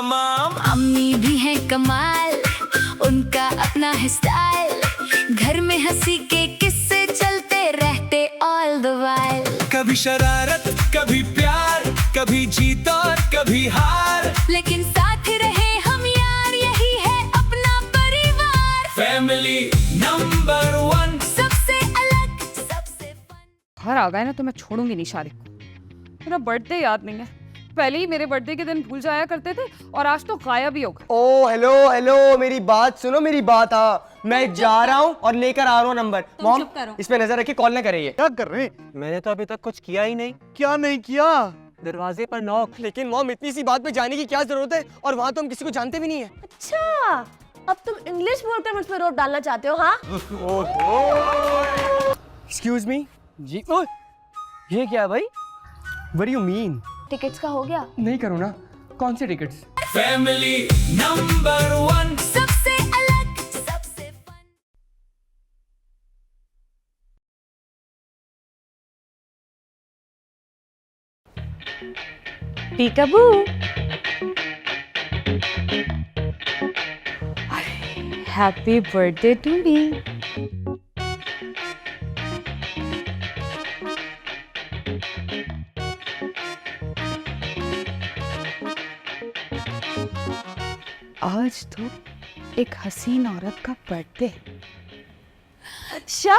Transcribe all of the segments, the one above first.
तमाम। अम्मी भी हैं कमाल, उनका अपना है स्टाइल। घर में हंसी के किस्से चलते रहते ऑल द वाइल। कभी शरारत, कभी प्यार, कभी जीत और कभी हार, लेकिन साथ रहे हम यार, यही है अपना परिवार। Family number 1। सबसे अलग, सबसे फन। घर आ गए ना तो मैं छोड़ूंगी नहीं शारिक को। मेरा बर्थडे याद नहीं है, पहले ही मेरे बर्थडे के दिन भूल जाया करते थे और आज तो गायब ही हो गए। ओ हेलो हेलो, मेरी बात सुनो, मेरी बात। हाँ, मैं जा रहा हूँ और लेकर आ रहा हूँ नंबर। मॉम, इस पे नजर रखिए, कॉल ना करिए। क्या कर रहे हैं? मैंने तो अभी तक कुछ किया ही नहीं। क्या नहीं किया? दरवाजे पर नॉक। लेकिन मॉम, इतनी सी बात पे जाने की क्या जरूरत है, और वहाँ तो हम किसी को जानते भी नहीं है। अच्छा, अब तुम इंग्लिश बोलकर मुझ पर रोक डालना चाहते हो? हाँ, एक्सक्यूज मी जी। ओए, ये क्या भाई? What do you mean? Tickets का हो गया? नहीं करो ना। कौन से टिकट्स? Family number 1। सबसे अलग, सबसे fun. Peekaboo. Happy birthday to me. आज तो एक हसीन औरत का बर्थडे। अच्छा,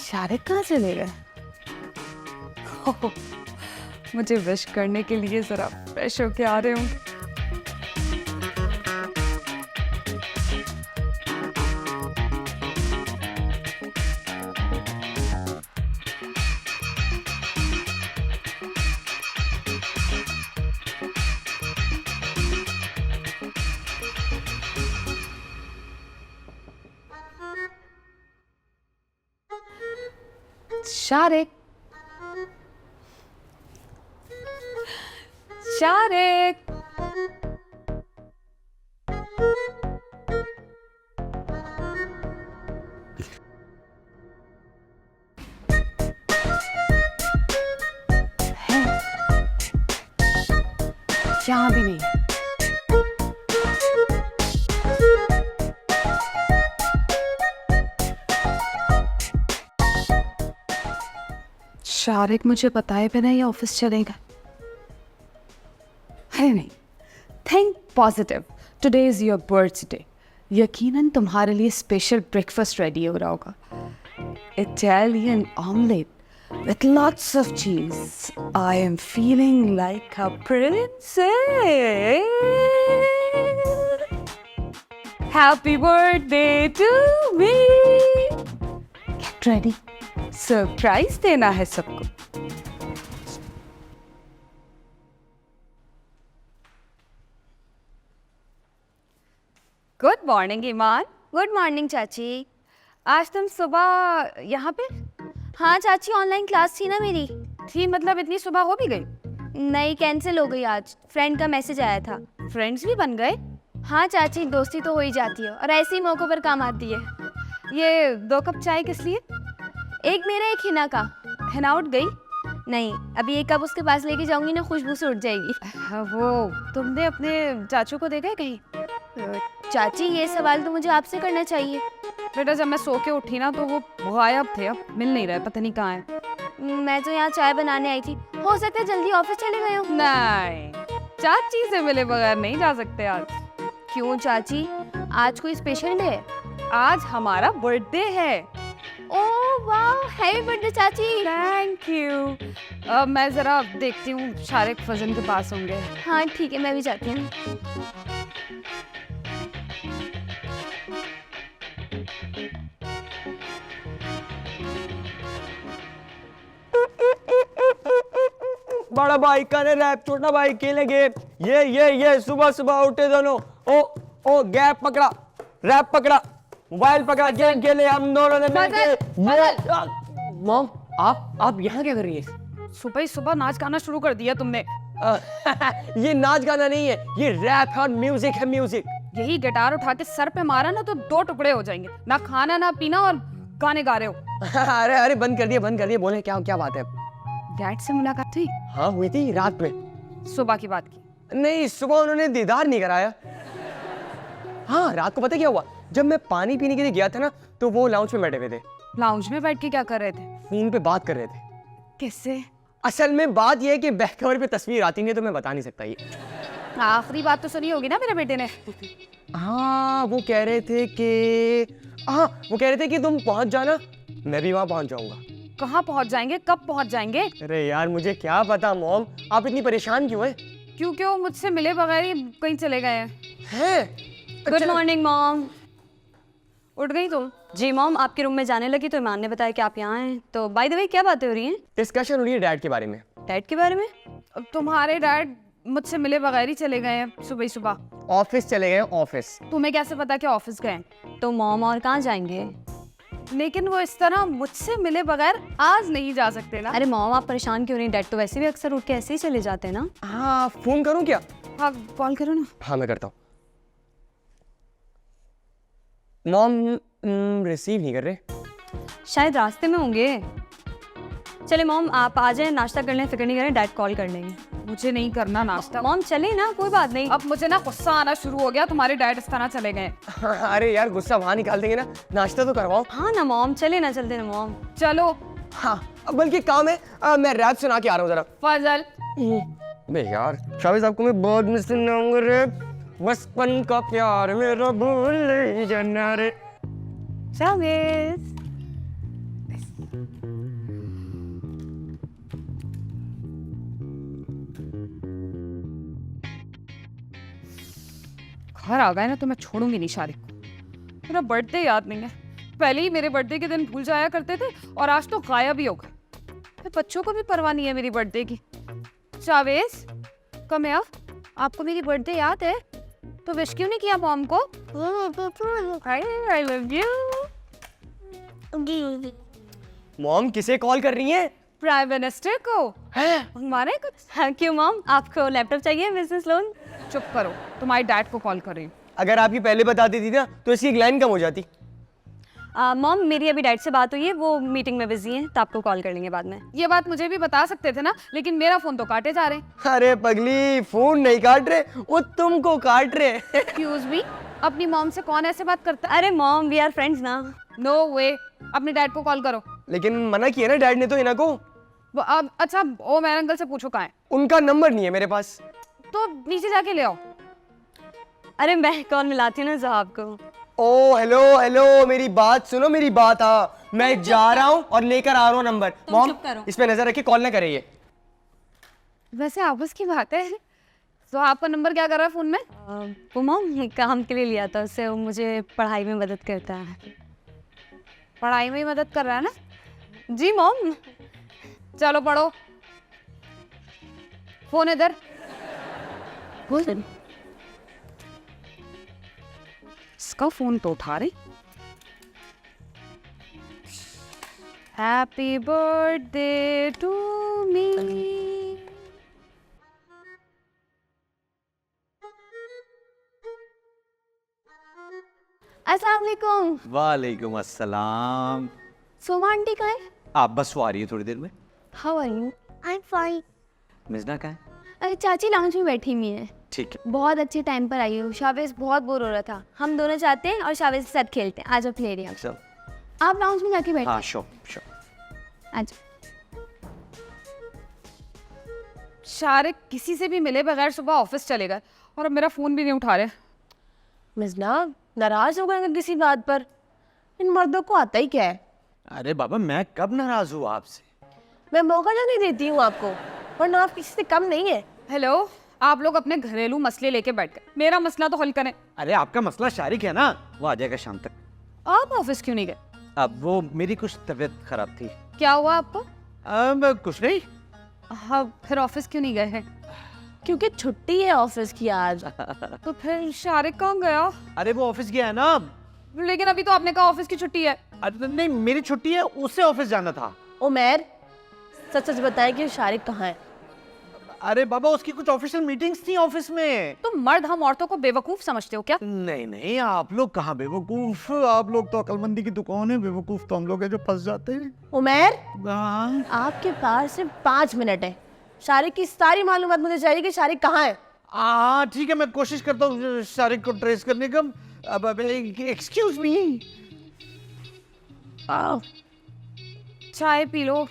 शारिक कहाँ चले गए? ओह, मुझे विश करने के लिए जरा फ्रेश होके आ रहे होंगे। शारिक, शारिक, यहाँ भी नहीं। शारिक मुझे बताए बिना ये ऑफिस चलेगा? अरे नहीं, think positive. Today is your birthday. यकीनन तुम्हारे लिए स्पेशल ब्रेकफास्ट रेडी हो रहा होगा। Italian omelette with lots of cheese. I am feeling like a princess. Happy birthday to me. Get ready. Surprise देना है सबको। गुड मॉर्निंग ईमान। गुड मॉर्निंग चाची। आज तुम सुबह यहाँ पे? हाँ चाची, ऑनलाइन क्लास थी ना मेरी। थी मतलब इतनी सुबह हो भी गई? नहीं, कैंसिल हो गई आज। फ्रेंड का मैसेज आया था। फ्रेंड्स भी बन गए? हाँ चाची, दोस्ती तो हो ही जाती है और ऐसे ही मौकों पर काम आती है। ये 2 कप चाय किस लिए? एक मेरा, एक हिना का। हिना उठ गई? नहीं, अभी एक कप उसके पास लेके जाऊंगी ना, खुशबू से उठ जाएगी। वो तुमने अपने चाचू को देखा है कहीं? चाची, ये सवाल तो मुझे आपसे करना चाहिए। बेटा, जब मैं सो के उठी ना तो वो गायब थे, अब मिल नहीं रहे, पता नहीं कहाँ है। मैं तो यहाँ चाय बनाने आई थी, हो सकता है जल्दी ऑफिस चले गए हो। नहीं, चाची से मिले बगैर नहीं जा सकते आज। क्यों चाची, आज कोई स्पेशल डे है? आज हमारा बर्थडे है। ओह वाह, हैप्पी बर्थडे चाची। Thank you. मैं जरा देखती हूँ, शारिक फजन के पास होंगे। हाँ ठीक है, मैं भी जाती हूँ। बड़ा भाई का ने रैप, छोटा भाई खेले गेम। ये सुबह सुबह उठे दोनों। ओ गैप पकड़ा, रैप पकड़ा, मोबाइल पकड़ा, गेम खेले हम दोनों ने मिलके। मॉम, आप यहाँ क्या कर रही है? सुबह ही सुबह नाच गाना शुरू कर दिया तुमने। ये नाच गाना नहीं है, ये रैप है और म्यूजिक है, म्यूजिक। यही गिटार उठा के सर पे मारा ना तो 2 टुकड़े हो जाएंगे। ना खाना ना पीना और गाने गा रहे हो। अरे बंद कर दिए, बोले क्या बात है? डैड से मुलाकात हुई? हाँ हुई थी रात में। सुबह की बात की। नहीं, सुबह उन्होंने दीदार नहीं कराया। हाँ, रात को पता क्या हुआ, जब मैं पानी पीने के लिए गया था ना, तो वो लाउंज में बैठे हुए थे। लाउंज में बैठ के क्या कर रहे थे? फोन पे बात कर रहे थे। किससे? असल में बात यह है कि बैक कवर पे तस्वीर आती नहीं है, तो मैं बता नहीं सकता ये। आखिरी बात तो सुनी होगी ना मेरे बेटे ने। हाँ, वो कह रहे थे कि तुम पहुंच जाना, मैं भी वहां पहुंच जाऊंगा। कहाँ पहुंच जाएंगे, कब पहुंच जाएंगे? अरे यार, मुझे क्या पता मॉम, आप इतनी परेशान क्यों हैं? क्योंकि वो मुझसे मिले बगैर ही कहीं चले गए हैं। हैं? Good morning mom. उठ गई तुम? जी मॉम, आपके रूम में जाने लगी तो ईमान ने बताया कि आप यहाँ हैं। तो बाय द वे क्या बातें हो रही हैं? डिस्कशन हो रही है डैड के बारे में। डैड के बारे में? तुम्हारे डैड मुझसे मिले बगैर ही चले गए हैं सुबह ही सुबह। ऑफिस चले गए, ऑफिस। तुम्हें कैसे पता कि ऑफिस गए? तो मॉम और कहाँ जाएंगे? लेकिन वो इस तरह मुझसे मिले बगैर आज नहीं जा सकते ना। अरे मॉम, आप परेशान क्यों नहीं? डैड तो वैसे भी अक्सर उठ के ऐसे ही चले जाते हैं ना। हाँ, फोन करूं क्या? हाँ, कॉल करो ना। हाँ, मैं करता हूँ। मॉम रिसीव नहीं कर रहे। शायद रास्ते में होंगे। चले मॉम, आप आ जाएं, नाश्ता कर लें, फिक्र नहीं करें, डैड कॉल कर लेंगे। मुझे नहीं करना नाश्ता। मॉम चले ना, कोई बात नहीं। अब मुझे ना गुस्सा आना शुरू हो गया, तुम्हारे डैड इस तरह चले गए। अरे यार, गुस्सा वहां निकाल देंगे ना, नाश्ता तो करवाओ। हाँ ना मॉम, चले ना, चलते ना मॉम। चलो। हाँ, अब बल्कि काम है, मैं रैप सुना के आ रहा हूँ जरा। फजल। बे यार, शाबाश, आपको मैं बहुत मिस करना रे, बचपन का प्यार मेरा भूल नहीं जाना रे। शाबाश। घर आ गए ना तो मैं छोड़ूंगी नहीं शारिक को। मेरा बर्थडे याद नहीं है, पहले ही मेरे बर्थडे के दिन भूल जाया करते थे और आज तो गायब ही हो गए। फिर बच्चों को भी परवाह नहीं है मेरी बर्थडे की। Shavez, come here. आपको मेरी बर्थडे याद है तो विश क्यों नहीं किया मॉम को? I love you. मॉम किसे कॉल कर रही हैं? प्राइम मिनिस्टर को। हैं? हमारे कुछ। हाँ, क्यों मॉम, आपको लैपटॉप चाहिए, बिजनेस लोन? चुप करो, तुम्हारे डैड को कॉल कर रही हूँ। अगर आपकी पहले बता देती ना तो इसकी एक लाइन कम हो जाती। मॉम, मेरी अभी डैड से बात हुई है, वो मीटिंग में बिजी हैं, तो आपको कॉल कर लेंगे बाद में। ये बात मुझे भी बता सकते थे ना, लेकिन मेरा फोन तो काटे जा रहे हैं। अरे पगली, फोन नहीं काट रहे, वो तुमको काट रहे। एक्सक्यूज मी, अपनी मॉम से कौन ऐसे बात करता है? अरे मॉम, वी आर फ्रेंड्स ना। नो वे, अपने डैड को कॉल करो। लेकिन मना किया ना डैड ने तो इन्हें को। अब अच्छा, ओ मेरे अंकल से पूछो कहाँ है। उनका नंबर नहीं है मेरे पास। तो नीचे जाके ले आओ। अरे मैं कॉल मिलाती हूँ ना साहब को। ओ हेलो हेलो, मेरी बात सुनो, मेरी बात। हाँ, मैं जा रहा हूँ और लेकर आ रहा हूँ नंबर। मॉम, इस पे नजर रखिए, कॉल ना करे ये। वैसे आपस की बात है, तो आपका नंबर क्या कर रहा है फोन में? वो मॉम काम के लिए लिया था उससे, वो मुझे पढ़ाई में मदद करता है। पढ़ाई में ही मदद कर रहा है ना? जी मॉम। चलो पढ़ो। फोन इधर। इसका फोन तो उठा रही। Happy birthday to me. अस्सलाम वालेकुम। वालेकुम अस्सलाम। सोमा आंटी कहाँ है? आप बस वो आ रही है थोड़ी देर में। How are you? I am fine. मिजना कहाँ है? अरे चाची लाउंज में बैठी हुई है। ठीक है। बहुत अच्छे टाइम पर आई हूँ। शावेज बहुत बोर हो रहा था, हम दोनों चाहते हैं और शावेज के साथ खेलते हैं। आज प्ले एरिया। चल। आप लाउंज में जाके बैठे। हाँ, श्योर। आज शारिक किसी से भी मिले बगैर सुबह ऑफिस चले गए और अब मेरा फोन भी नहीं उठा रहे। मिजना नाराज हो गए किसी बात पर? इन मर्दों को आता ही क्या है? अरे बाबा, मैं कब नाराज हूँ आपसे? मैं मौका नहीं देती हूँ आपको, वरना आप किसी से कम नहीं है। हेलो, आप लोग अपने घरेलू मसले लेके बैठ गए, मेरा मसला तो हल करें। अरे आपका मसला शारिक है ना, वो आ जाएगा शाम तक। आप ऑफिस क्यों नहीं गए? अब वो मेरी कुछ तबीयत खराब थी। क्या हुआ आपको? अब कुछ नहीं। हाँ, फिर ऑफिस क्यों नहीं गए हैं? क्योंकि छुट्टी है ऑफिस की आज। तो फिर शारिक कहाँ गया? अरे वो ऑफिस गया है ना। लेकिन अभी तो आपने कहा ऑफिस की छुट्टी है। अरे नहीं, मेरी छुट्टी है, उससे ऑफिस जाना था। उमर, सच सच बताए कि शारिक कहाँ है? अरे बाबा, उसकी कुछ ऑफिशियल मीटिंग्स थी ऑफिस में। तुम मर्द हम औरतों को बेवकूफ समझते हो क्या? नहीं नहीं, आप लोग कहाँ बेवकूफ, आप लोग तो अक्लमंदी की दुकान है, बेवकूफ तो हम लोग हैं जो फंस जाते हैं। उमर, हाँ। आपके पास सिर्फ 5 मिनट है। शारिक की सारी मालूमात मुझे चाहिए कि शारिक कहाँ है। हाँ ठीक है, मैं कोशिश करता हूँ शारिक को ट्रेस करने का। अब एक्सक्यूज मी। चाय पी लो।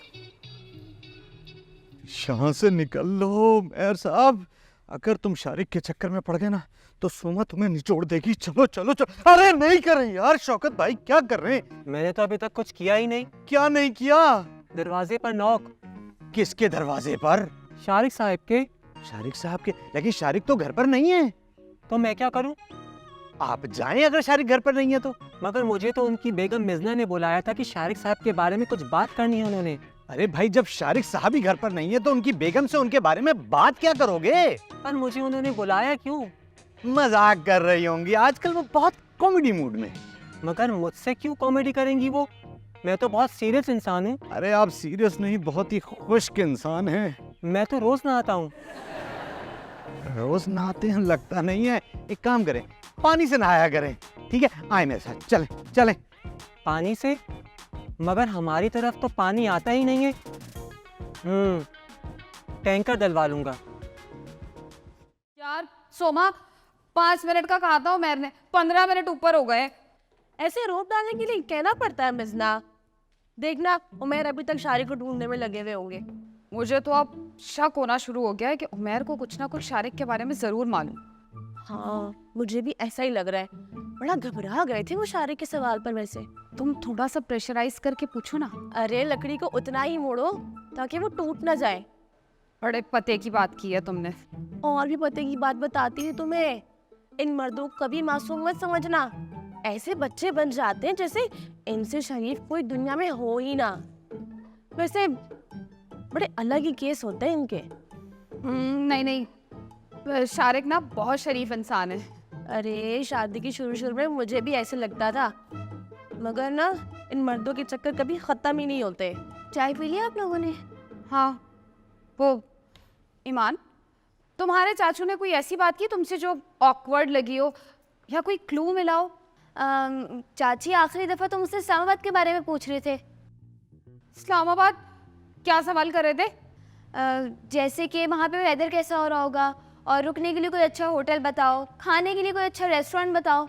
यहाँ से निकल लो मेयर साहब, अगर तुम शारिक के चक्कर में पड़ गए ना तो सुमा तुम्हें निचोड़ देगी। चलो चलो चलो। अरे नहीं कर रहे यार शौकत भाई, क्या कर रहे हैं? मैंने तो अभी तक कुछ किया ही नहीं। क्या नहीं किया? दरवाजे पर नॉक। किसके दरवाजे पर? शारिक साहब के। शारिक साहब के? लेकिन शारिक तो घर पर नहीं है। तो मैं क्या करूं? आप जाएं अगर शारिक घर पर नहीं है तो। मगर मुझे तो उनकी बेगम मिजना ने बुलाया था कि शारिक साहब के बारे में कुछ बात करनी है उन्होंने। अरे भाई जब शारिक साहब ही घर पर नहीं है तो उनकी बेगम से उनके बारे में बात क्या करोगे? पर मुझे उन्होंने बुलाया क्यों? मजाक कर रही होंगी, आजकल वो बहुत कॉमेडी मूड में। मगर मुझसे क्यों कॉमेडी करेंगी वो? मैं तो बहुत सीरियस इंसान हूँ। अरे आप सीरियस नहीं, बहुत ही खुश्क इंसान हैं। मैं तो रोज नहाता हूँ। रोज नहाते हैं लगता नहीं है। एक काम करें, पानी से नहाया करें, ठीक है? आए मेरे साथ, चलें चलें। पानी से? मगर हमारी तरफ तो पानी आता ही नहीं है। टैंकर डलवा लूंगा। यार सोमा, 5 मिनट का कहा था उमैर ने, 15 मिनट ऊपर हो गए। ऐसे रोक डालने के लिए कहना पड़ता है मिजना। देखना उमैर अभी तक शारिक को ढूंढने में लगे हुए होंगे। मुझे तो अब शक होना शुरू हो गया है कि उमैर को कुछ ना कुछ शारिक के बारे में जरूर मालूम। हाँ मुझे भी ऐसा ही लग रहा है। बड़ा घबरा गए थे वो शारिक के सवाल पर। वैसे तुम थोड़ा सा प्रेशराइज करके पूछो ना। अरे लकड़ी को उतना ही मोड़ो ताकि वो टूट ना जाए। बड़े पते की बात की है तुमने। और भी पते की बात बताती है तुम्हें। इन मर्दों को कभी मासूम मत समझना। ऐसे बच्चे बन जाते हैं जैसे इनसे शरीफ कोई दुनिया में हो ही ना। वैसे बड़े अलग ही केस होते हैं इनके। नहीं नहीं, शारिक ना बहुत शरीफ इंसान है। अरे शादी की शुरू में मुझे भी ऐसे लगता था, मगर ना इन मर्दों के चक्कर कभी खत्म ही नहीं होते। चाय पी लिया आप लोगों ने? हाँ, वो ईमान, तुम्हारे चाचू ने कोई ऐसी बात की तुमसे जो ऑकवर्ड लगी हो या कोई क्लू मिला हो? चाची आखिरी दफा तो मुझसे इस्लामाबाद के बारे में पूछ रहे थे। इस्लामाबाद? क्या सवाल कर रहे थे? जैसे कि वहाँ पे वेदर कैसा हो रहा होगा, और रुकने के लिए कोई अच्छा होटल बताओ, खाने के लिए कोई अच्छा रेस्टोरेंट बताओ।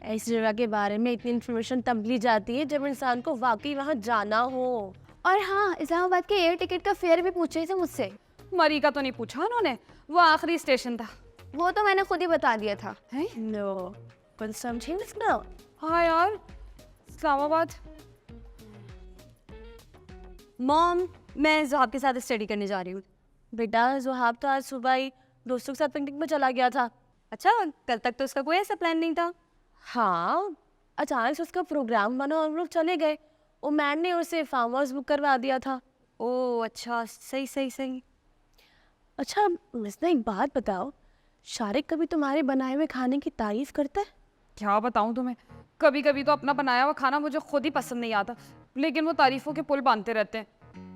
ऐसी जगह के बारे में इतनी इन्फॉर्मेशन तब ली जाती है जब इंसान को वाकई वहाँ जाना हो। और हाँ, इस्लामाबाद के एयर टिकट का फेयर भी पूछ रहे थे मुझसे। मरी का तो नहीं पूछा उन्होंने, वो आखिरी स्टेशन था। वो तो मैंने खुद ही बता दिया था। हैं? नो पर समझे ना। हाँ यार, इस्लामाबाद। मॉम, मैं ज़ुहाब के साथ स्टडी करने जा रही हूँ। बेटा ज़ुहाब तो आज सुबह ही दोस्तों के साथ पिकनिक में चला गया था। अच्छा, कल तक तो उसका कोई ऐसा प्लान नहीं था। हाँ, अचानक से उसका प्रोग्राम बना और हम लोग चले गए। वो मैम ने उसे फार्म हाउस बुक करवा दिया था। ओह अच्छा, सही सही सही। अच्छा मिसना, एक बात बताओ, शारिक कभी तुम्हारे बनाए हुए खाने की तारीफ करता है? क्या बताऊँ तुम्हें, कभी कभी तो अपना बनाया हुआ खाना मुझे खुद ही पसंद नहीं आता, लेकिन वो तारीफों के पुल बांधते रहते हैं।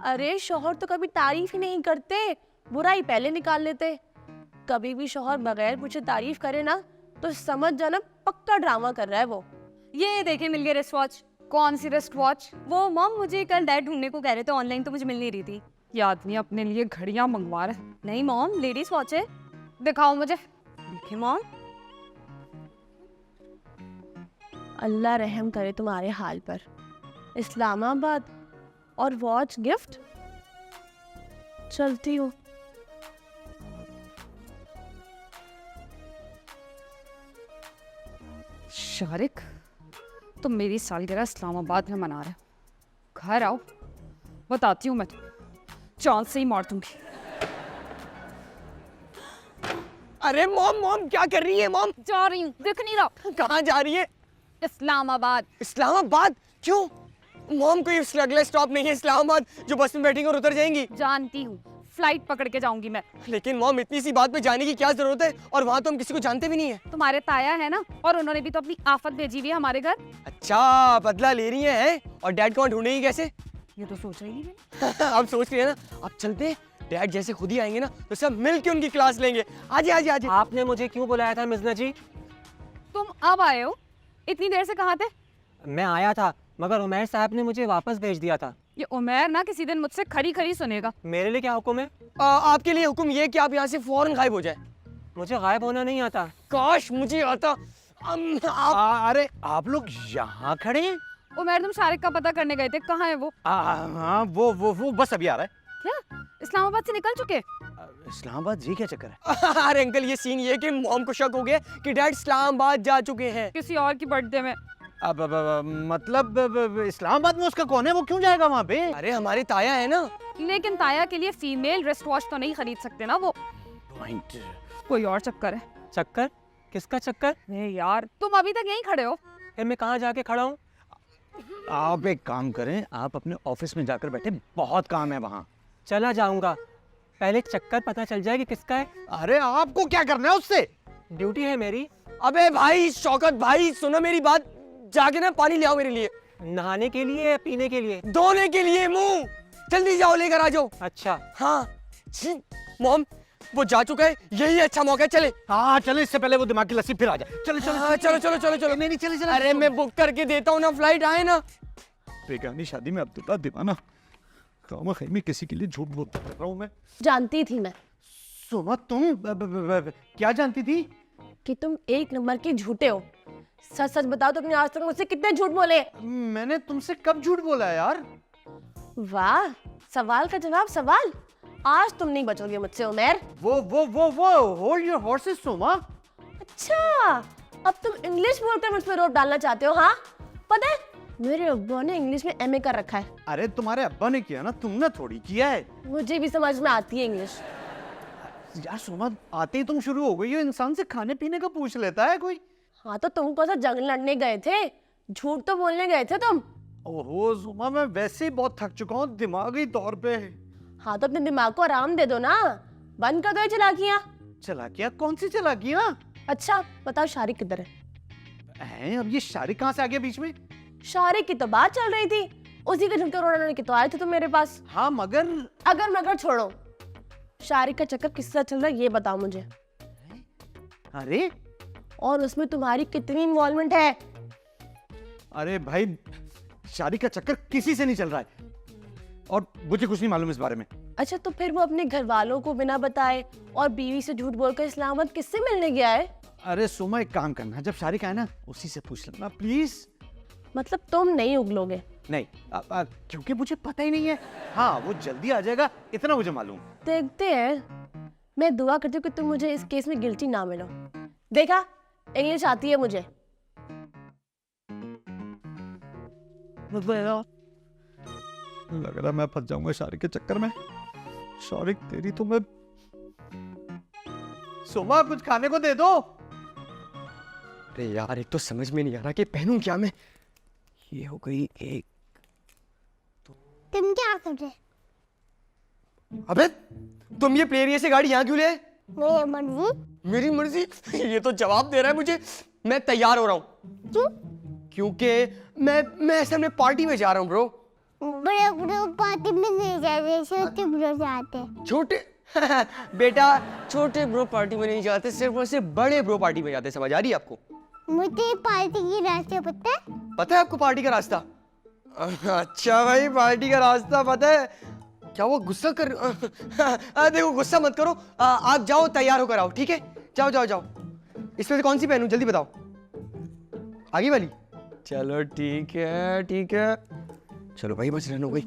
अरे शौहर तो कभी तारीफ ही नहीं करते, बुराई पहले निकाल लेते। कभी भी शौहर बगैर पूछे तारीफ करे ना तो समझ जाना पक्का ड्रामा कर रहा है वो। ये देखे, मिल गया रिस्ट वॉच। कौन सी रिस्ट वॉच? वो मॉम मुझे कल डैड ढूंढने को कह रहे थे ऑनलाइन, तो मुझे मिल नहीं रही थी। ये आदमी अपने लिए घड़ियां मंगवा रहा है। नहीं मॉम, लेडीज वॉच है। दिखाओ मुझे। देखे मॉम। अल्लाह रहम करे तुम्हारे हाल पर। इस्लामाबाद और वॉच गिफ्ट। चलती हूँ। शारिक, तुम मेरी सालगिरह इस्लामाबाद में मना रहे हो। घर आओ, बताती हूँ मैं तुम्हें। चांद से ही मार दूंगी। अरे मॉम, मॉम क्या कर रही है मॉम? जा रही हूँ, दिख नहीं रहा। कहाँ जा रही है? इस्लामाबाद। इस्लामाबाद? क्यों मॉम? कोई अगला स्टॉप नहीं है इस्लामाबाद जो बस में बैठेंगे और उतर जाएंगी? जानती हूँ, फ्लाइट पकड़ के जाऊंगी मैं। लेकिन मॉम इतनी सी बात पे जाने की क्या जरूरत है? और वहाँ तो हम किसी को जानते भी नहीं है। तुम्हारे ताया है ना, और उन्होंने भी तो अपनी आफत भेजी हुई है हमारे घर। अच्छा, बदला ले रही है? और डैड को वहाँ ढूंढेगी कैसे? ये तो सोच रही नहीं। अब सोच रही है ना, अब चलते। डैड जैसे खुद ही आएंगे ना तो सब मिल के उनकी क्लास लेंगे। आजे आजे आजे। आपने मुझे क्यों बुलाया था मिज़ना जी? तुम अब आए हो? इतनी देर से कहाँ थे? मैं आया था मगर उमैर साहब ने मुझे वापस भेज दिया था। ये उमैर ना किसी दिन मुझसे खरी खरी सुनेगा। मेरे लिए क्या हुक्म है? आपके लिए हुक्म ये कि आप यहाँ से फौरन गायब हो जाए। मुझे गायब होना नहीं आता। काश मुझे आता। अरे आप लोग यहाँ खड़े हैं? उमैर तुम शारिक का पता करने गए थे, कहाँ है वो? हाँ वो बस अभी आ रहा है। क्या इस्लामाबाद से निकल चुके? इस्लामाबाद जी क्या चक्कर है? अरे अंकल ये सीन ये कि मॉम को शक हो गया कि डैड इस्लामाबाद जा चुके हैं किसी और की बर्थडे में। अब मतलब इस्लामाबाद में उसका कौन है, वो क्यों जाएगा वहाँ पे? अरे हमारी ताया है ना। लेकिन ताया के लिए फीमेल रिस्ट वॉच तो नहीं खरीद सकते ना वो। पॉइंट। कोई और चक्कर है। चक्कर? किसका चक्कर? अरे यार तुम अभी तक यहीं खड़े हो। फिर मैं कहाँ जाके खड़ा हूँ? आप एक काम करें, आप अपने ऑफिस में जाकर बैठे, बहुत काम है वहाँ। चला जाऊंगा, पहले चक्कर पता चल जाए कि किसका है। अरे आपको क्या करना है उससे? ड्यूटी है मेरी। अबे भाई शौकत भाई सुनो मेरी बात, जाके ना पानी ले आओ मेरे लिए। नहाने के लिए या पीने के लिए? धोने के लिए मुंह। जल्दी जाओ लेकर आ जाओ। अच्छा हाँ। मॉम वो जा चुका है, यही अच्छा मौका है, चले। हाँ चले, इससे पहले वो दिमाग की लस्सी फिर आ जाए। चलो चलो हाँ, चलो चलो चलो चलो। नहीं चले चले। अरे मैं बुक करके देता हूँ ना, फ्लाइट आए ना। बेगानी शादी में अब्दुल्ला दीवाना, खामा खैमी किसी के लिए झूठ बोलता कर रहा हूँ मैं। जानती थी मैं सुमा तुम क्या जानती थी? कि तुम एक नंबर के झूठे हो। सच सच बताओ तुमने आज तक मुझसे कितने झूठ बोले? मैंने तुमसे कब झूठ बोला है यार? वाह, सवाल का जवाब सवाल। आज तुम नहीं बचोगे मुझसे उमैर। वो होल्ड योर हॉर्सेस सुमा। अच्छा अब तुम इंग्लिश बोलकर मुझ पर रोप डालना चाहते हो? हाँ पता है मेरे अब्बा ने इंग्लिश में एमए कर रखा है। अरे तुम्हारे अब्बा ने किया ना, तुमने थोड़ी किया है। मुझे भी समझ में आती है इंग्लिश। यार सुमा आते ही तुम शुरू हो गई हो, इंसान से खाने पीने का पूछ लेता है कोई? हाँ तो तुम कौन सा जंग लड़ने गए थे? झूठ तो बोलने गए थे तुम। ओहो सुमा मैं वैसे ही बहुत थक चुका हूँ दिमागी तौर पे। हाँ तो अपने दिमाग को आराम दे दो ना, बंद कर दो ये चालाकियाँ। चालाकियाँ? कौन सी चालाकियाँ? अच्छा बताओ शारिक किधर है? अब ये शारिक कहाँ से आ गया बीच में? शारिक की तो बात चल रही थी, उसी के झुमके उड़ाने के तो आए थे तुम मेरे पास। हाँ मगर मगर छोड़ो, शारिक का चक्कर किससे चल रहा है ये बताओ मुझे। अरे और उसमें तुम्हारी कितनी इन्वॉल्वमेंट है? अरे भाई शारिक का चक्कर किसी से नहीं चल रहा है और मुझे कुछ नहीं मालूम इस बारे में। अच्छा तो फिर वो अपने घर वालों को बिना बताए और बीवी से झूठ बोलकर इस्लामाबाद किससे मिलने गया है? अरे सुमा एक काम करना, जब शारिक आए ना उसी से पूछ लेना प्लीज। मतलब तुम नहीं उगलोगे? नहीं क्योंकि मुझे पता ही नहीं है। हाँ वो जल्दी आ जाएगा इतना मुझे मालूम। देखते हैं, मैं दुआ करती हूँ कि तुम मुझे इस केस में गिल्टी ना मिलो। देखा इंग्लिश आती है मुझे। लग रहा मैं फंस जाऊंगा शारिक के चक्कर में। शारिक तेरी तो मैं। सुमा कुछ खाने को दे दो। अरे यार एक तो समझ में नहीं आ रहा कि पहनूं क्या मैं। ये हो गई एक। तुम क्या कर रहे? अबे तुम ये प्लेरिया से गाड़ी यहाँ क्यों ले? मेरी मर्जी। मेरी मर्जी? ये तो जवाब दे रहा है मुझे। मैं तैयार हो रहा हूँ। क्यों? क्योंकि मैं असल में पार्टी में जा रहा हूँ ब्रो। बड़े ब्रो पार्टी में नहीं जाते, छोटे ब्रो जाते। छोटे बेटा छोटे ब्रो पार्टी में नहीं जाते, सिर्फ और सिर्फ बड़े ब्रो पार्टी में जाते। समझ आ रही है आपको? मुझे पार्टी की रास्ते पता है? पता है आपको पार्टी का रास्ता? अच्छा भाई पार्टी का रास्ता पता है। क्या वो गुस्सा कर देखो गुस्सा मत करो। आप जाओ तैयार होकर आओ, ठीक है? जाओ जाओ जाओ। इसमें से कौन सी पहनूं जल्दी बताओ। आगे वाली? चलो ठीक है ठीक है। चलो भाई बस रन हो गई।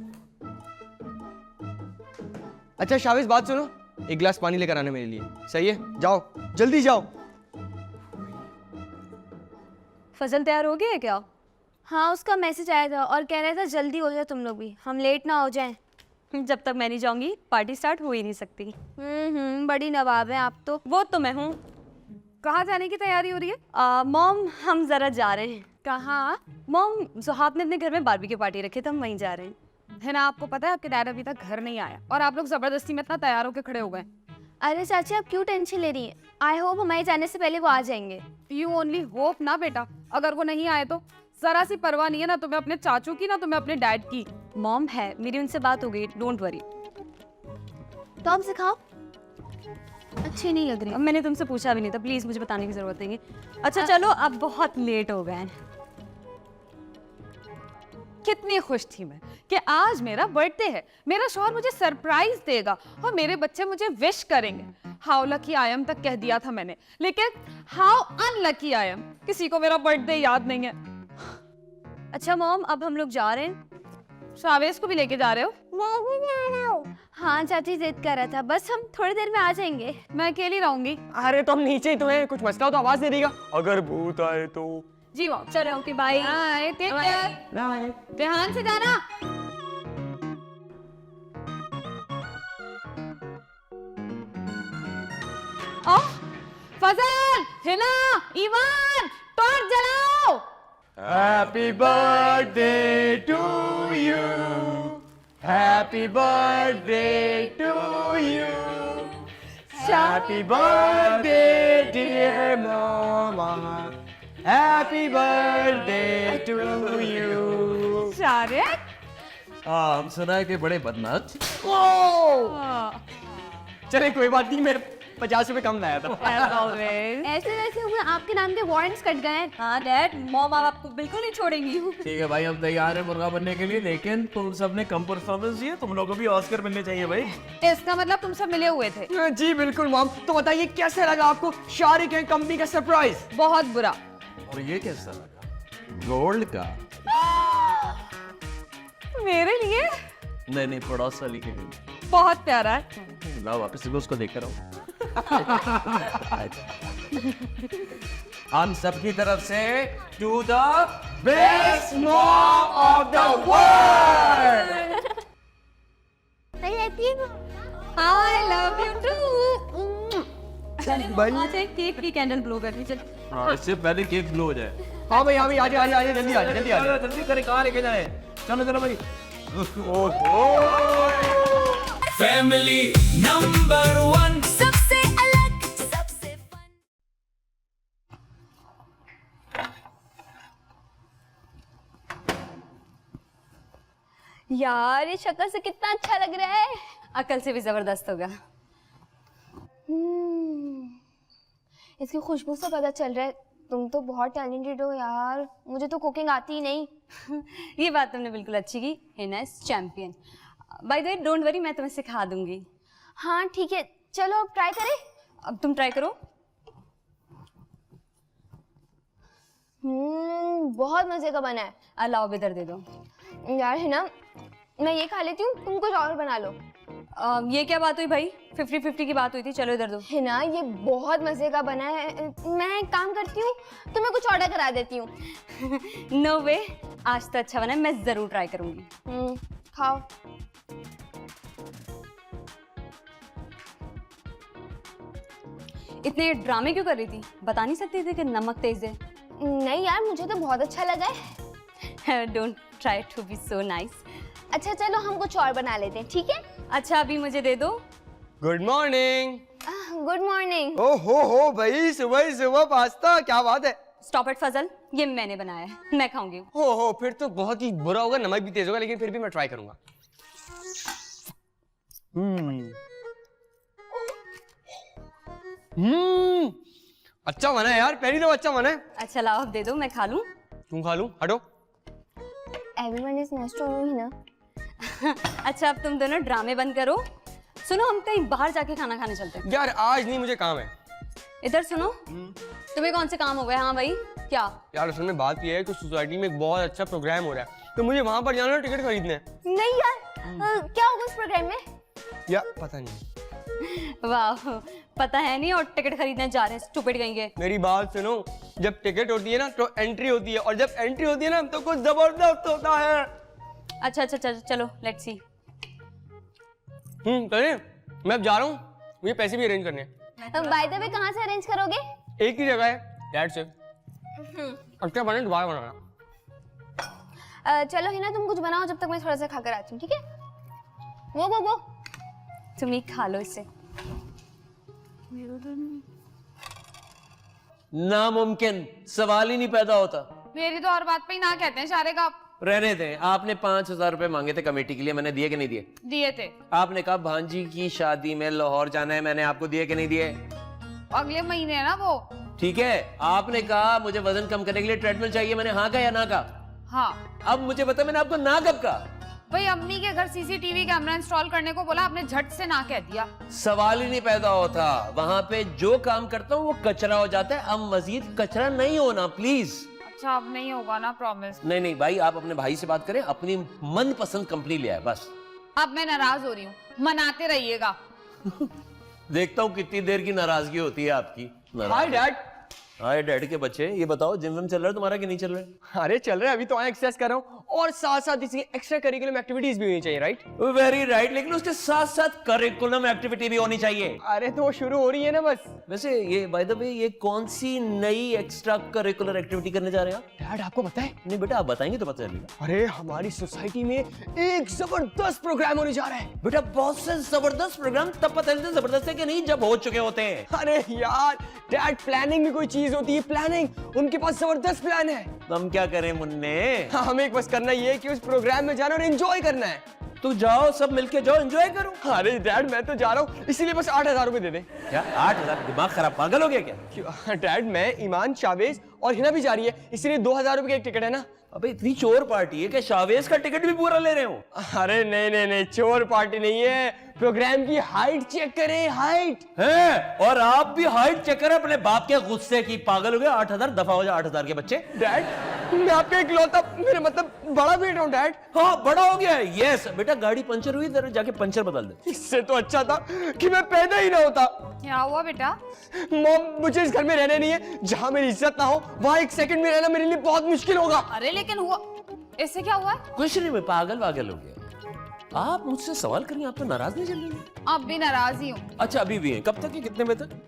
अच्छा शाबाश बात सुनो, एक गिलास पानी लेकर आना मेरे लिए, सही है? जाओ जल्दी जाओ। फजल तैयार हो गया क्या? हाँ उसका मैसेज आया था और कह रहा था जल्दी हो जाए तुम लोग भी, हम लेट ना हो जाएं। जब तक मैं नहीं जाऊंगी पार्टी स्टार्ट हो ही नहीं सकती। बड़ी नवाब है आप तो। वो तो मैं हूँ। कहाँ जाने की तैयारी हो रही है? मॉम हम जरा जा रहे हैं। कहाँ? मॉम ज़ुहाब ने अपने घर में बारबी की पार्टी रखी तो हम वहीं जा रहे हैं। है ना, आपको पता है आपके डैड अभी तक घर नहीं आया और आप लोग जबरदस्ती में इतना तैयार होकर खड़े हो गए। अरे चाची आप क्यों टेंशन ले रही हैं? आई होप हमारे जाने से पहले वो आ जाएंगे। यू ओनली होप ना बेटा, अगर वो नहीं आए तो जरा सी परवाह नहीं है ना तुम्हें अपने चाचू की ना तुम्हें अपने डैड की। मॉम है मेरी उनसे बात हो गई, डोंट वरी। तो हम सिखाओ, अच्छी नहीं लग रही। अब मैंने तुमसे पूछा भी नहीं था, प्लीज मुझे बताने की जरूरत नहीं है। अच्छा चलो अब बहुत लेट हो गए। कितनी खुश थी मैं कि आज मेरा बर्थडे है, मेरा शौहर मुझे सरप्राइज देगा और मेरे बच्चे मुझे विश करेंगे। हाउ लकी आई एम तक कह दिया था मैंने, लेकिन हाउ अनलकी आई एम, किसी को मेरा बर्थडे याद नहीं है। अच्छा मॉम, अब हम लोग जा रहे हैं। शावेज को भी लेके जा रहे हो? मैं भी जा रहा हूँ। हाँ चाची जिद कर रहा था, बस हम थोड़ी देर में आ जाएंगे। मैं अकेली रहूंगी। अरे तो हम नीचे ही तो हैं, कुछ मसला हो तो आवाज दे देगा, अगर भूत आए तो। जी मॉम। चलो okay bye. Bye, take care, ध्यान से जाना। फजल, हिना, ईवान, टॉर्च जलाओ। Happy birthday to you. Happy birthday to you. Happy birthday dear mama. Happy birthday to you. Shariq, हाँ, हम सुना है कि बड़े बदमाश। चले कोई बात नहीं, मैं 50 रुपए कम लाया था। as always। ऐसे वैसे हुए आपके नाम के वारंट्स कट गए। हाँ डैड, मॉम अब आपको बिल्कुल नहीं छोड़ेंगी। ठीक है भाई, हम तैयार हैं मुर्गा बनने के लिए, लेकिन तुम सब ने कम परफॉर्मेंस दिए, तुम लोगों को भी ऑस्कर मिलने चाहिए भाई। इसका मतलब तुम सब मिले हुए थे? जी बिल्कुल मॉम। तो बताइए कैसा लगा आपको शारिक एंड कंपनी का सरप्राइज? बहुत बुरा। और ये कैसा लगा? गोल्ड का? मेरे लिए नहीं नहीं, पड़ोस वाली के लिए। बहुत प्यारा है। लाओ वापस से उसको देख कर आओ। हम सबकी तरफ से to the best mom of the world. मैं रहती हूँ। I love you too। चल केक की कैंडल ब्लो करनी चल। हाँ, इससे पहले केक ब्लो हो जाए। हाँ भाई, हाँ भाई, आजा आजा आजा, जल्दी आजा, जल्दी आजा। जल्दी करें, कहाँ लेके जाए? चलो चलो भाई। फैमिली नंबर 1, सबसे अलग, सबसे फन। यार ये शक्ल से कितना अच्छा लग रहा है। अकल से भी जबरदस्त होगा। इसकी खुशबू से पता चल रहा है तुम तो बहुत टैलेंटेड हो यार, मुझे तो कुकिंग आती ही नहीं। ये बात तुमने बिल्कुल अच्छी की। Hina is champion. By the way don't worry, मैं तुम्हें सिखा दूंगी। हाँ ठीक है, चलो अब ट्राई करें। अब तुम ट्राई करो। बहुत मजे का बना है। अलाओ इधर दे दो। यार है ना, मैं ये खा लेती हूँ, तुम कुछ और बना लो। ये क्या बात हुई भाई? 50-50 की बात हुई थी। चलो इधर दो। है ना, ये बहुत मजे का बना है। मैं एक काम करती हूँ, तुम्हें कुछ ऑर्डर करा देती हूँ। नो वे, आज तो अच्छा बना है, मैं जरूर ट्राई करूंगी। खाओ। इतने ड्रामे क्यों कर रही थी? बता नहीं सकती थी कि नमक तेज है? नहीं यार, मुझे तो बहुत अच्छा लगा है। Don't try to be so nice. अच्छा चलो हम कुछ और बना लेते हैं, ठीक है? अच्छा अभी मुझे दे दो। Good morning. Good morning. ओ हो भाई, सुबह ही सुबह पास्ता, क्या बात है। स्टॉप इट फजल, ये मैंने बनाया है, मैं खाऊंगी। हो फिर तो बहुत ही बुरा होगा, नमक भी तेज होगा, लेकिन फिर भी मैं ट्राई करूंगा। अच्छा बना है यार, पहली दफा अच्छा बना है। अच्छा लाओ अब दे दो, मैं खा लूं। तुम खा लूं, हटो। Everyone is nice to you ना। अच्छा अब तुम दोनों ड्रामे बंद करो। सुनो, हम कहीं बाहर जाके खाना खाने चलते हैं। यार आज नहीं, मुझे काम है। इधर सुनो, तुम्हें कौन से काम हो गए? हाँ भाई क्या? यार असल में बात यह है कि सोसाइटी में एक बहुत अच्छा प्रोग्राम हो रहा है, तो मुझे वहां पर जाना है टिकट खरीदने। नहीं यार, क्या होगा उस प्रोग्राम में? या पता नहीं। वाह, पता है नहीं और टिकट खरीदने जा रहे हैं, स्टूपिड कहेंगे। मेरी बात सुनो, जब टिकट होती है ना तो एंट्री होती है, और जब एंट्री होती है ना तो कुछ जबरदस्त होता है। अच्छा चलो लेट्स सी। चलिए, मैं अब जा रहा हूँ, मुझे पैसे भी अरेंज करने हैं। बाय द वे कहाँ से अरेंज करोगे? एक ही जगह है, डैड से। अच्छा बने दोबारा बनाना। चलो हिना तुम कुछ बनाओ, जब तक मैं थोड़ा सा खाकर आती हूँ, ठीक है? वो तुम ही खा लो इससे। नामुमकिन, सवाल ही नहीं पैदा होता। मेरी तो हर बात पे ही ना कहते हैं शारिक आप। रहने दें, आपने 5000 रुपए मांगे थे कमेटी के लिए, मैंने दिए कि नहीं दिए? दिए थे। आपने कहा भांजी की शादी में लाहौर जाना है, मैंने आपको दिए कि नहीं दिए? अगले महीने है ना वो। ठीक है, आपने कहा मुझे वजन कम करने के लिए ट्रेडमिल चाहिए, मैंने हाँ कहा या ना कहा? हाँ अब मुझे बता, मैंने आपको ना कब कहा? भाई अम्मी के घर सीसीटीवी कैमरा इंस्टॉल करने को बोला, आपने झट से ना कह दिया। सवाल ही नहीं पैदा होता। वहां पे जो काम करता हूँ वो कचरा हो जाता है। अब मजीद कचरा नहीं होना प्लीज। अच्छा अब नहीं होगा ना, प्रॉमिस। नहीं नहीं भाई, आप अपने भाई से बात करें, अपनी मनपसंद कंपनी ले आए बस। अब मैं नाराज हो रही हूँ, मनाते रहिएगा। देखता हूँ कितनी देर की नाराजगी होती है आपकी। Hi dad. हाय डैड के बच्चे, ये बताओ जिम विम चल रहा है तुम्हारा कि नहीं चल रहा है? अरे चल रहा है, अभी तो आया एक्सरसाइज कर रहा हूँ और साथ साथ इसकी एक्स्ट्रा करिकुलम एक्टिविटीज भी होनी चाहिए, राइट? वेरी राइट, लेकिन उसके साथ साथ करिकुलम एक्टिविटी भी होनी चाहिए। अरे तो वो शुरू हो रही है ना बस। वैसे ये बाय द वे, ये कौन सी नई एक्स्ट्रा करिकुलर एक्टिविटी करने जा रहे हैं आप? डैड आपको पता है? नहीं बेटा, आप बताएंगे तो पता चलेगा। अरे हमारी सोसाइटी में एक जबरदस्त प्रोग्राम होने जा रहा है। बेटा बहुत से जबरदस्त प्रोग्राम तब पता चलते जबरदस्त है कि नहीं जब हो चुके होते हैं। अरे यार डैड, प्लानिंग में कोई चीज होती है, प्लानिंग। उनके पास जबरदस्त प्लान है। तो हम क्या करें मुन्ने? हाँ, हमें एक बस करना ये है कि उस प्रोग्राम में जाना और एंजॉय करना है। तू जाओ, सब मिलके जाओ, एंजॉय करो। अरे डैड मैं तो जा रहा हूँ, इसीलिए बस 8,000 रुपए दे दे। क्या 8,000? दिमाग खराब, पागल हो गया क्या? डैड मैं, ईमान, शावेज और हिना भी जा रही है, इसलिए 2,000 रुपए की एक टिकट है ना। अबे इतनी चोर पार्टी है कि शावेज का टिकट भी पूरा ले रहे हो? अरे नहीं नहीं नहीं, चोर पार्टी नहीं है। प्रोग्राम की हाइट चेक करें, हाइट है। और आप भी हाइट चेक करें अपने बाप के गुस्से की। पागल हो गए? 8,000 दफा हो जाए 8,000 के बच्चे। डैड मैं आपका इकलौता, मेरे मतलब बड़ा बेटा हूँ डैड। हाँ बड़ा हो गया है। यस बेटा, गाड़ी पंचर हुई, इधर जाके पंचर बदल दे। इससे तो अच्छा था कि मैं पैदा ही ना होता। क्या हुआ बेटा? मॉम मुझे इस घर में रहना नहीं है। जहाँ मेरी इज्जत ना हो वहाँ एक सेकंड में रहना मेरे लिए बहुत मुश्किल होगा। अरे लेकिन हुआ, इससे क्या हुआ? कुछ नहीं, मैं पागल हो गया। आप मुझसे सवाल करिए, आप तो नाराज नहीं चल रही हैं। अब भी नाराज ही हूँ। अच्छा अभी भी हैं? कब तक है, कितने बजे तक?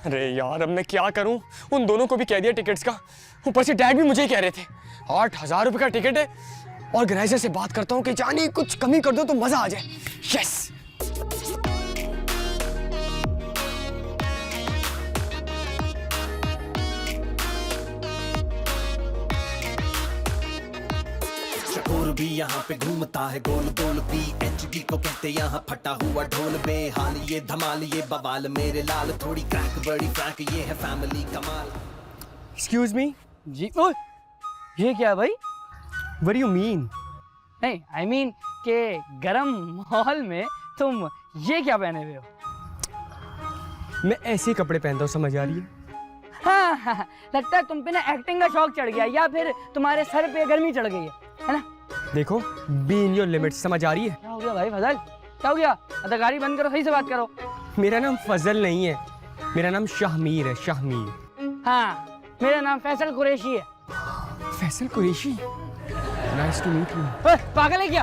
अरे यार अब मैं क्या करूं? उन दोनों को भी कह दिया टिकट्स का, ऊपर से डैड भी मुझे ही कह रहे थे। 8,000 रुपए का टिकट है। ऑर्गेनाइजर से बात करता हूँ कि जानी कुछ कमी कर दो तो मजा आ जाए। यस। और भी यहाँ पे घूमता है गोल गोल। PhD को कहते यहाँ फटा हुआ ढोल। बेहाल ये धमाल ये बवाल मेरे लाल। थोड़ी क्रैक बड़ी फ्रैंक ये है फैमिली कमाल। Excuse me. जी ओए, ये क्या है भाई? What do you mean? नहीं आई मीन के गरम माहौल में तुम ये क्या पहने हुए हो? मैं ऐसे कपड़े पहनता हूँ, समझ आ रही है? हाँ, लगता है तुम पे ना एक्टिंग का शौक चढ़ गया या फिर तुम्हारे सर पे गर्मी चढ़ गई है ना? देखो बी इन योर लिमिट, समझ आ रही है? क्या हो गया भाई फजल? क्या हो गया? अदाकारी बंद करो, सही से बात करो। मेरा नाम फजल नहीं है, मेरा नाम शाहमीर है, शाहमीर। हाँ, मेरा नाम फैसल कुरैशी है। Faisal Qureshi, nice to meet you. ओए, पागल है क्या?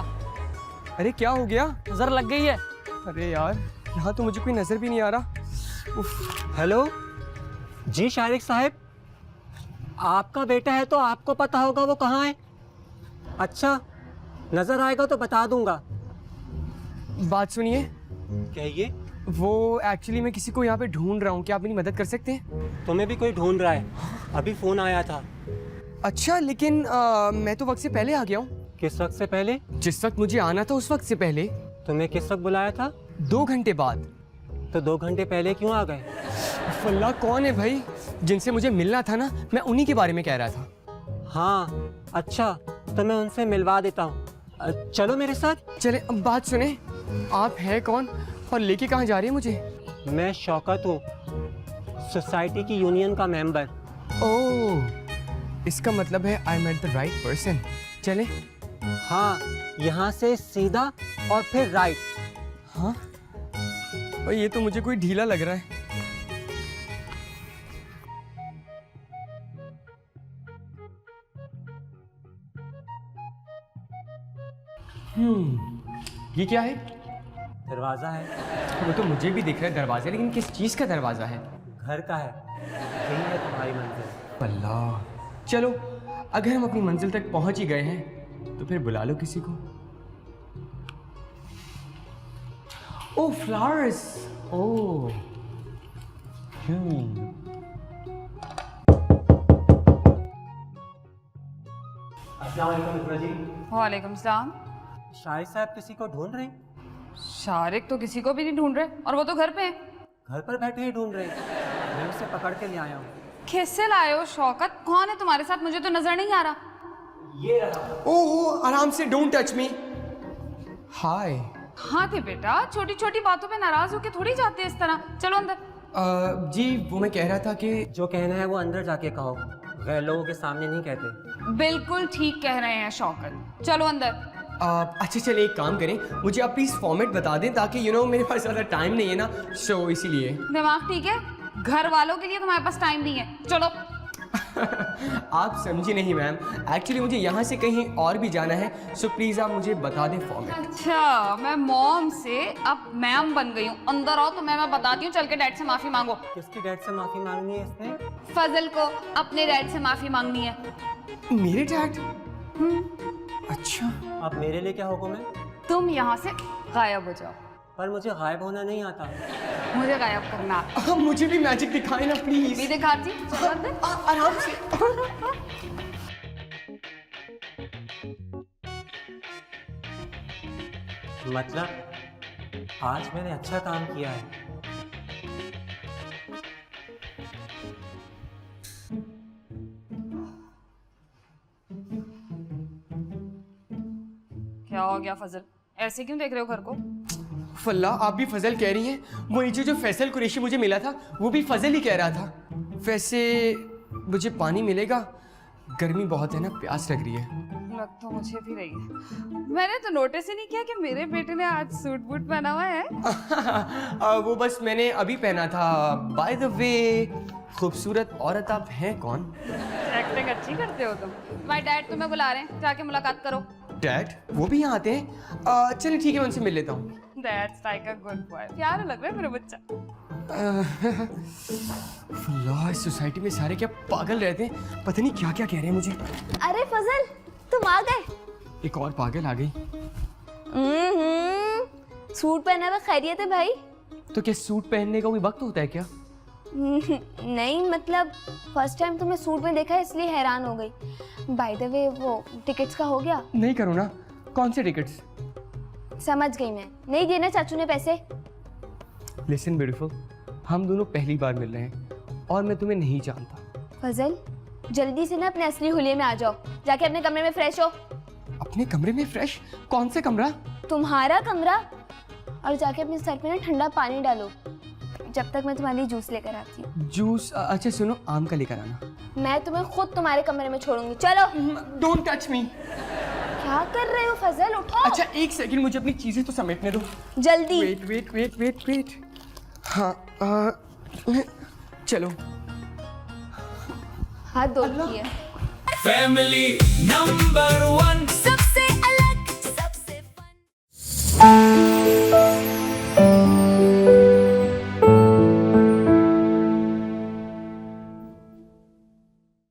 अरे क्या हो गया? नजर लग गई है। अरे यार यहाँ तो मुझे कोई नजर भी नहीं आ रहा। हेलो जी शारिक साहब, आपका बेटा है तो आपको पता होगा वो कहाँ है। अच्छा, नजर आएगा तो बता दूंगा। बात सुनिए। कहिए। वो एक्चुअली मैं किसी को यहाँ पे ढूंढ रहा हूँ, क्या आप मेरी मदद कर सकते हैं? तुम्हें भी कोई ढूंढ रहा है, अभी फोन आया था। अच्छा लेकिन मैं तो वक्त से पहले आ गया हूँ। किस वक्त से पहले? जिस वक्त मुझे आना था उस वक्त से पहले। तुम्हें किस वक्त बुलाया था? 2 घंटे बाद। तो 2 घंटे पहले क्यों आ गए? अल्लाह कौन है भाई? जिनसे मुझे मिलना था ना, मैं उन्हीं के बारे में कह रहा था। हाँ अच्छा, तो मैं उनसे मिलवा देता हूँ, चलो मेरे साथ। चले, अब बात सुने, आप हैं कौन और लेके कहाँ जा रही है मुझे? मैं शौकत हूँ, सोसाइटी की यूनियन का मेंबर। ओह, इसका मतलब है I met the right person. चले। हाँ, यहाँ से सीधा और फिर राइट। हाँ और ये तो मुझे कोई ढीला लग रहा है। ये क्या है? दरवाजा है। वो तो मुझे भी दिख रहा है दरवाजा, लेकिन किस चीज का दरवाजा है? घर का है, यही है तुम्हारी मंजिल। अल्लाह, चलो अगर हम अपनी मंजिल तक पहुंच ही गए हैं तो फिर बुला लो किसी को। ओह फ्लावर्स, ओह अस्सलाम वालेकुम मित्रा जी। वालेकुम सलाम। शाहिद साहब किसी को ढूंढ रहे हैं? शारिक तो किसी को भी नहीं ढूंढ रहे और वो तो घर पे है। घर पर बैठे ही ढूंढ रहे हैं, मैं उसे पकड़ के ले आया हूँ। कैसे लाए हो शौकत? कौन है तुम्हारे साथ? मुझे तो नजर नहीं आ रहा। ओहो, आराम से, डोंट टच मी। हाय। हाँ थे बेटा, छोटी छोटी बातों पे नाराज होके थोड़ी जाते इस तरह। चलो अंदर। जी वो मैं कह रहा था कि जो कहना है वो अंदर जाके कहो, गैर लोगों के सामने नहीं कहते। बिल्कुल ठीक कह रहे हैं शौकत, चलो अंदर। अच्छा चलिए एक काम करें, मुझे आप प्लीज फॉर्मेट बता दें ताकि मेरे पास ज़्यादा टाइम नहीं है ना, सो इसीलिए। दिमाग ठीक है? घर वालों के लिए तुम्हारे पास टाइम नहीं है, चलो। आप समझी नहीं मैम, एक्चुअली मुझे यहाँ से कहीं और भी जाना है, सो प्लीज़ आप मुझे बता दें फॉर्मेट। अच्छा, मैं मॉम से अब मैम बन गई हूँ। अंदर आओ तो मैं बताती हूँ, चल के डैड से माफी मांगो। किसकी डैड से माफी मांगनी है इसने? फजल को अपने डैड से माफी मांगनी है। मेरे डैड? अच्छा, अब मेरे लिए क्या हुक्म है? तुम यहाँ से गायब हो जाओ। पर मुझे गायब होना नहीं आता। मुझे गायब करना आता है। मुझे भी मैजिक दिखाए ना प्लीज। भी दिखाती, चलो अंदर। आराम से। मतलब आज मैंने अच्छा काम किया है। क्या हो गया फजल? ऐसे क्यों देख रहे हो घर को? फल्ला, आप भी फजल कह रही हैं? वो नीचे जो फैसल कुरैशी मुझे मिला था वो भी फजल ही कह रहा था। वैसे मुझे पानी मिलेगा? गर्मी बहुत है ना, प्यास लग रही है। लग तो मुझे भी रही है। मैंने तो नोटिस ही नहीं किया कि मेरे बेटे ने आज सूट बूट पहना हुआ है। वो बस मैंने अभी पहना था। बाय द वे, खूबसूरत औरत आप हैं कौन? एक्टिंग अच्छी करते हो तुम। माय डैड तुम्हें बुला रहे हैं, जाके मुलाकात करो। डैड? वो भी यहाँ आते हैं? चलिए ठीक है, मैं उनसे मिल लेता हूँ। That's like a good boy. प्यारा लग रहा है मेरा बच्चा। फल्ला, इस सोसाइटी में सारे क्या पागल रहते हैं, पता नहीं क्या क्या कह रहे हैं मुझे। अरे फजल, तुम आ गए। एक और पागल आ गई। सूट पहना हुआ खैरियत है भाई? तो क्या सूट पहनने का कोई वक्त होता है क्या? नहीं, मतलब फर्स्ट टाइम तुम्हें सूट में देखा है इसलिए हैरान हो गई। बाय द वे, वो टिकट्स का हो गया? नहीं करो ना। कौन से टिकट्स? समझ गई मैं, नहीं देना चाचू ने पैसे। लिसन ब्यूटीफुल, हम दोनों पहली बार मिल रहे हैं और मैं तुम्हें नहीं जानता। फजल, जल्दी से ना अपने असली हुलिये में आ जाओ, जाके अपने कमरे में फ्रेश हो। अपने कमरे में फ्रेश? कौन से कमरा? तुम्हारा कमरा। और जाके अपने सर पे ना ठंडा पानी डालो, जब तक मैं तुम्हारे लिए जूस लेकर आती हूँ। जूस? अच्छा सुनो, आम का लेकर आना। मैं तुम्हें खुद तुम्हारे कमरे में छोड़ूंगी, चलो। Don't touch me. क्या कर रहे हो फजल, उठो। अच्छा एक सेकंड, मुझे अपनी चीजें तो समेटने दो। जल्दी। Wait wait wait wait wait. हाँ, चलो। हाथ धो लिए। Family number 1